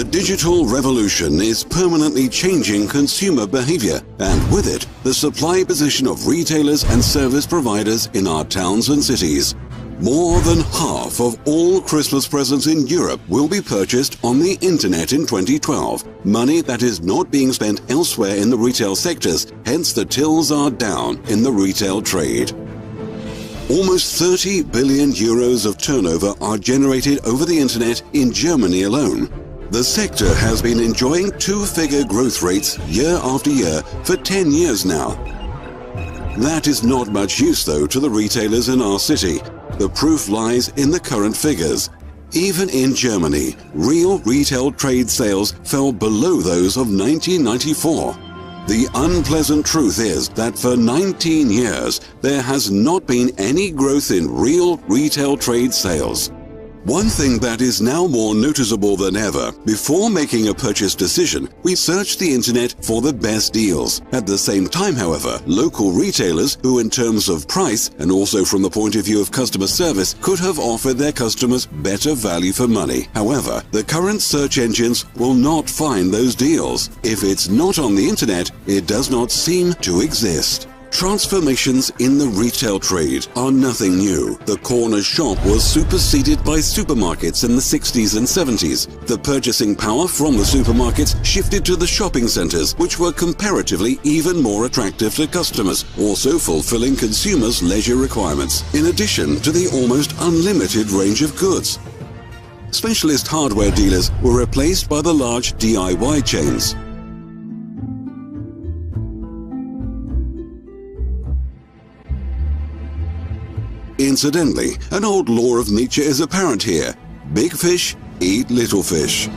The digital revolution is permanently changing consumer behavior, and with it, the supply position of retailers and service providers in our towns and cities. More than half of all Christmas presents in Europe will be purchased on the internet in 2012. Money that is not being spent elsewhere in the retail sectors, hence the tills are down in the retail trade. Almost 30 billion euros of turnover are generated over the internet in Germany alone. The sector has been enjoying two-figure growth rates year after year for 10 years now. That is not much use, though, to the retailers in our city. The proof lies in the current figures. Even in Germany, real retail trade sales fell below those of 1994. The unpleasant truth is that for 19 years, there has not been any growth in real retail trade sales. One thing that is now more noticeable than ever, before making a purchase decision, we search the internet for the best deals. At the same time, however, local retailers, who in terms of price and also from the point of view of customer service, could have offered their customers better value for money. However, the current search engines will not find those deals. If it's not on the internet, it does not seem to exist. Transformations in the retail trade are nothing new. The corner shop was superseded by supermarkets in the 60s and 70s. The purchasing power from the supermarkets shifted to the shopping centers, which were comparatively even more attractive to customers, also fulfilling consumers' leisure requirements, in addition to the almost unlimited range of goods. Specialist hardware dealers were replaced by the large DIY chains. Incidentally, an old law of nature is apparent here. Big fish eat little fish.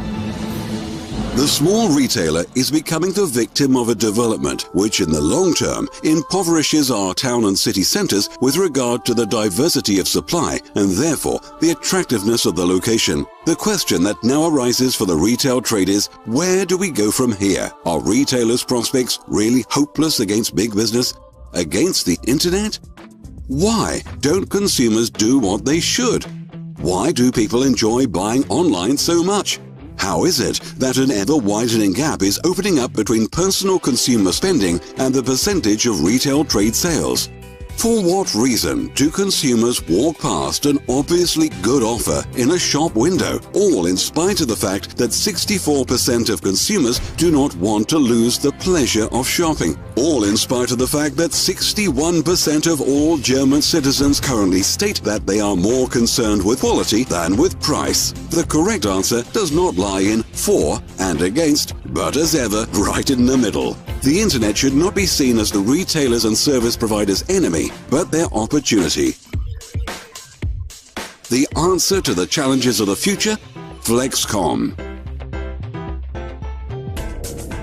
The small retailer is becoming the victim of a development which in the long term impoverishes our town and city centers with regard to the diversity of supply and therefore the attractiveness of the location. The question that now arises for the retail trade is, where do we go from here? Are retailers' prospects really hopeless against big business? Against the internet? Why don't consumers do what they should? Why do people enjoy buying online so much? How is it that an ever-widening gap is opening up between personal consumer spending and the percentage of retail trade sales? For what reason do consumers walk past an obviously good offer in a shop window, all in spite of the fact that 64% of consumers do not want to lose the pleasure of shopping, all in spite of the fact that 61% of all German citizens currently state that they are more concerned with quality than with price? The correct answer does not lie in for and against, but as ever, right in the middle. The internet should not be seen as the retailers and service providers' enemy, but their opportunity. The answer to the challenges of the future? Flexkom.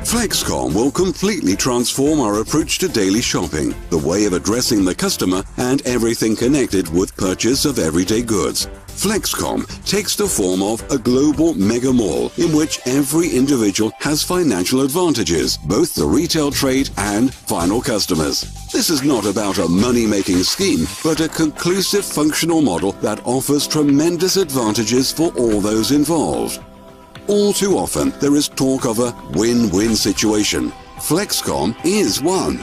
Flexkom will completely transform our approach to daily shopping, the way of addressing the customer, and everything connected with purchase of everyday goods. Flexkom takes the form of a global mega mall in which every individual has financial advantages, both the retail trade and final customers. This is not about a money-making scheme, but a conclusive functional model that offers tremendous advantages for all those involved. All too often, there is talk of a win-win situation. Flexkom is one.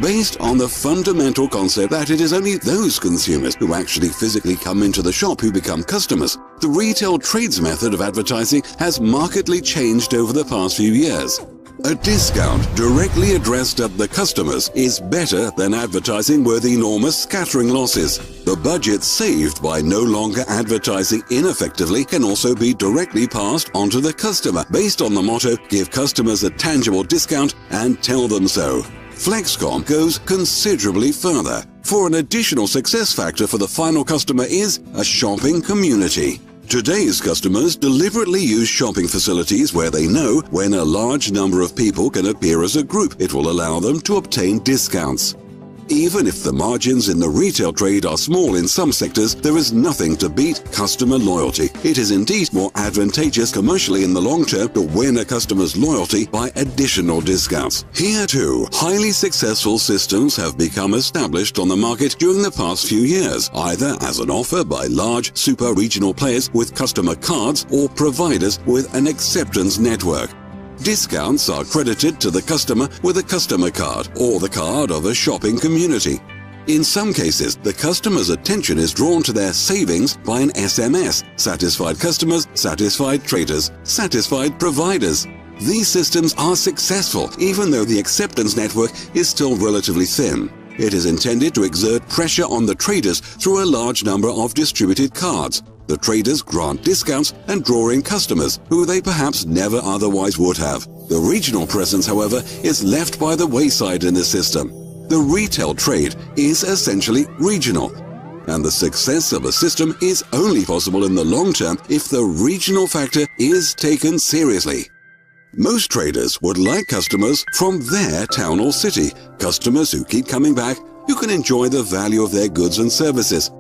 Based on the fundamental concept that it is only those consumers who actually physically come into the shop who become customers, the retail trade's method of advertising has markedly changed over the past few years. A discount directly addressed at the customers is better than advertising with enormous scattering losses. The budget saved by no longer advertising ineffectively can also be directly passed on to the customer based on the motto, give customers a tangible discount and tell them so. Flexkom goes considerably further, for an additional success factor for the final customer is a shopping community. Today's customers deliberately use shopping facilities where they know when a large number of people can appear as a group, it will allow them to obtain discounts. Even if the margins in the retail trade are small in some sectors, there is nothing to beat customer loyalty. It is indeed more advantageous commercially in the long term to win a customer's loyalty by additional discounts. Here too, highly successful systems have become established on the market during the past few years, either as an offer by large super regional players with customer cards or providers with an acceptance network. Discounts are credited to the customer with a customer card or the card of a shopping community. In some cases, the customer's attention is drawn to their savings by an SMS. Satisfied customers, satisfied traders, satisfied providers. These systems are successful even though the acceptance network is still relatively thin. It is intended to exert pressure on the traders through a large number of distributed cards. The traders grant discounts and draw in customers who they perhaps never otherwise would have. The regional presence, however, is left by the wayside in this system. The retail trade is essentially regional, and the success of a system is only possible in the long term if the regional factor is taken seriously. Most traders would like customers from their town or city, customers who keep coming back, who can enjoy the value of their goods and services.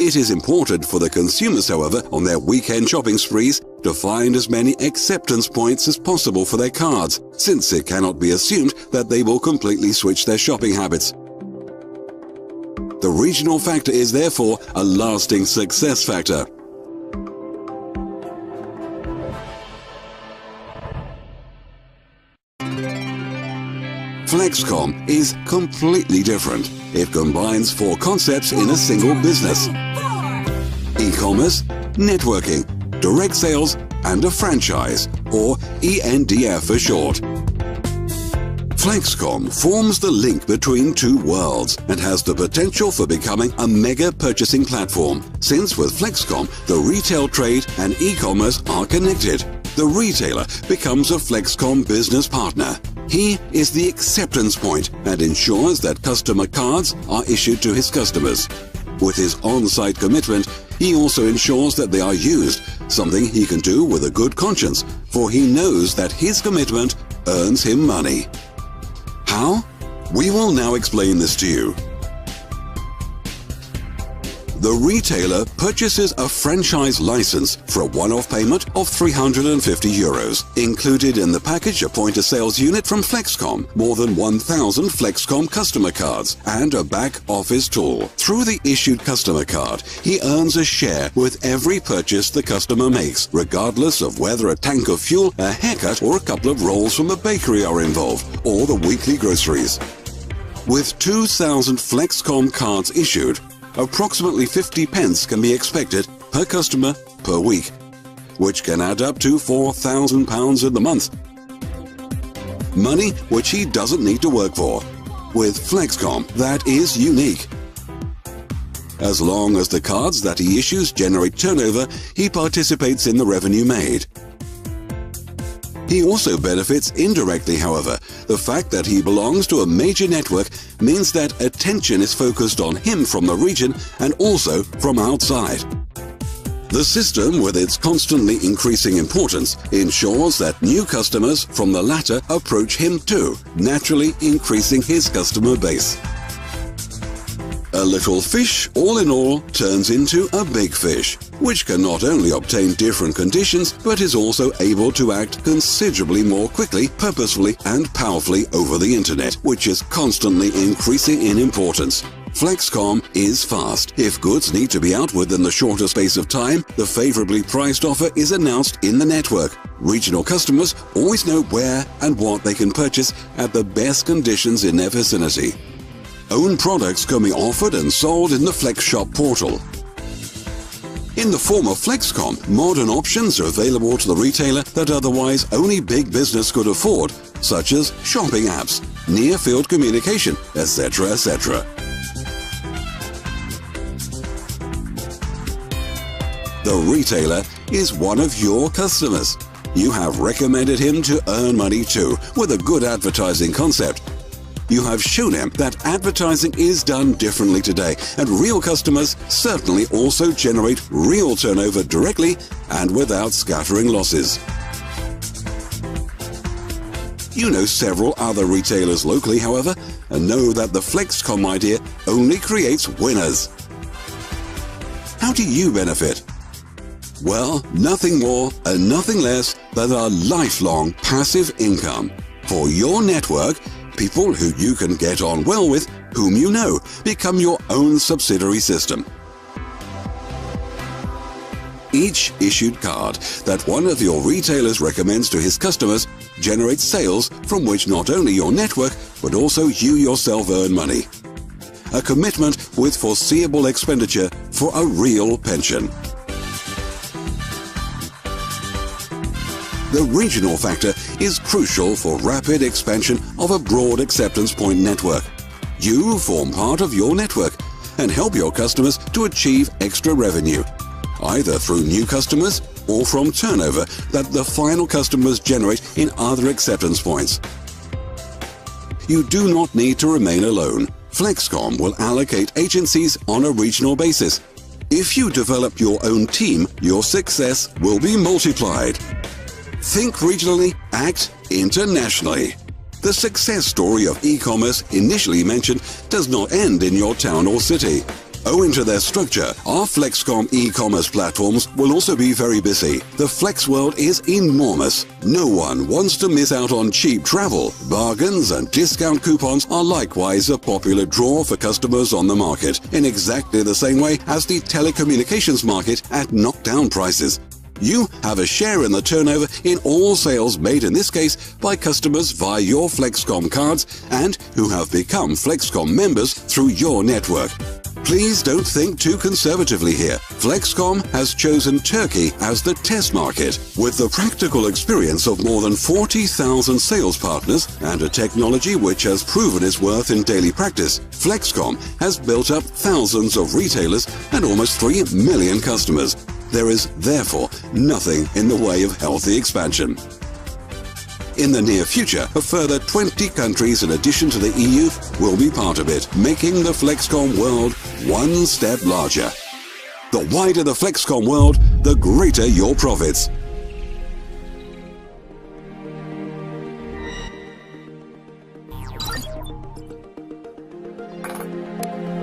It is important for the consumers, however, on their weekend shopping sprees to find as many acceptance points as possible for their cards, since it cannot be assumed that they will completely switch their shopping habits. The regional factor is therefore a lasting success factor. Flexkom is completely different. It combines 4 concepts in a single business: e-commerce, networking, direct sales, and a franchise, or ENDF for short. Flexkom forms the link between 2 worlds and has the potential for becoming a mega purchasing platform, since with Flexkom, the retail trade and e-commerce are connected. The retailer becomes a Flexkom business partner. He is the acceptance point and ensures that customer cards are issued to his customers. With his on-site commitment, he also ensures that they are used, something he can do with a good conscience, for he knows that his commitment earns him money. How? We will now explain this to you. The retailer purchases a franchise license for a one-off payment of €350. Included in the package a point-of-sales unit from Flexkom, more than 1,000 Flexkom customer cards, and a back-office tool. Through the issued customer card, he earns a share with every purchase the customer makes, regardless of whether a tank of fuel, a haircut, or a couple of rolls from the bakery are involved, or the weekly groceries. With 2,000 Flexkom cards issued, approximately 50 pence can be expected per customer per week, which can add up to £4,000 in the month. Money which he doesn't need to work for. With Flexkom, that is unique. As long as the cards that he issues generate turnover, he participates in the revenue made. He also benefits indirectly, however. The fact that he belongs to a major network means that attention is focused on him from the region and also from outside. The system, with its constantly increasing importance, ensures that new customers from the latter approach him too, naturally increasing his customer base. A little fish, all in all, turns into a big fish, which can not only obtain different conditions, but is also able to act considerably more quickly, purposefully, and powerfully over the internet, which is constantly increasing in importance. Flexkom is fast. If goods need to be out within the shorter space of time, the favorably priced offer is announced in the network. Regional customers always know where and what they can purchase at the best conditions in their vicinity. Own products can be offered and sold in the FlexShop portal. In the form of Flexkom, modern options are available to the retailer that otherwise only big business could afford, such as shopping apps, near-field communication, etc., etc. The retailer is one of your customers. You have recommended him to earn money too, with a good advertising concept. You have shown him that advertising is done differently today, and real customers certainly also generate real turnover directly and without scattering losses. You know several other retailers locally, however, and know that the Flexkom idea only creates winners. How do you benefit? Well, nothing more and nothing less than a lifelong passive income. For your network, people who you can get on well with, whom you know, become your own subsidiary system. Each issued card that one of your retailers recommends to his customers generates sales from which not only your network, but also you yourself earn money. A commitment with foreseeable expenditure for a real pension. The regional factor is crucial for rapid expansion of a broad acceptance point network. You form part of your network and help your customers to achieve extra revenue, either through new customers or from turnover that the final customers generate in other acceptance points. You do not need to remain alone. Flexkom will allocate agencies on a regional basis. If you develop your own team, your success will be multiplied. Think regionally, act internationally. The success story of e-commerce initially mentioned does not end in your town or city. Owing to their structure, our Flexkom e-commerce platforms will also be very busy. The Flex world is enormous. No one wants to miss out on cheap travel. Bargains and discount coupons are likewise a popular draw for customers on the market, in exactly the same way as the telecommunications market at knockdown prices. You have a share in the turnover in all sales made in this case by customers via your Flexkom cards and who have become Flexkom members through your network. Please don't think too conservatively here. Flexkom has chosen Turkey as the test market. With the practical experience of more than 40,000 sales partners and a technology which has proven its worth in daily practice, Flexkom has built up thousands of retailers and almost 3 million customers. There is, therefore, nothing in the way of healthy expansion. In the near future, a further 20 countries in addition to the EU will be part of it, making the Flexkom world one step larger. The wider the Flexkom world, the greater your profits.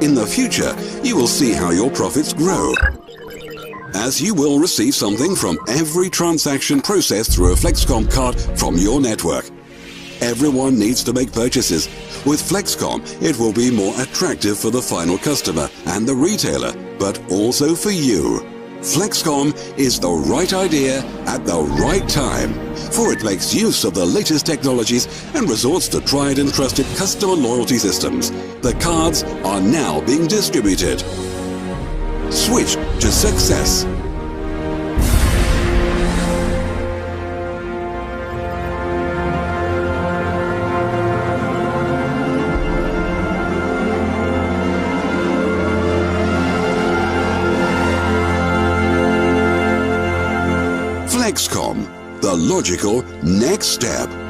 In the future, you will see how your profits grow, as you will receive something from every transaction processed through a Flexkom card from your network. Everyone needs to make purchases. With Flexkom, it will be more attractive for the final customer and the retailer, but also for you. Flexkom is the right idea at the right time, for it makes use of the latest technologies and resorts to tried and trusted customer loyalty systems. The cards are now being distributed. Switch to success. Flexkom, the logical next step.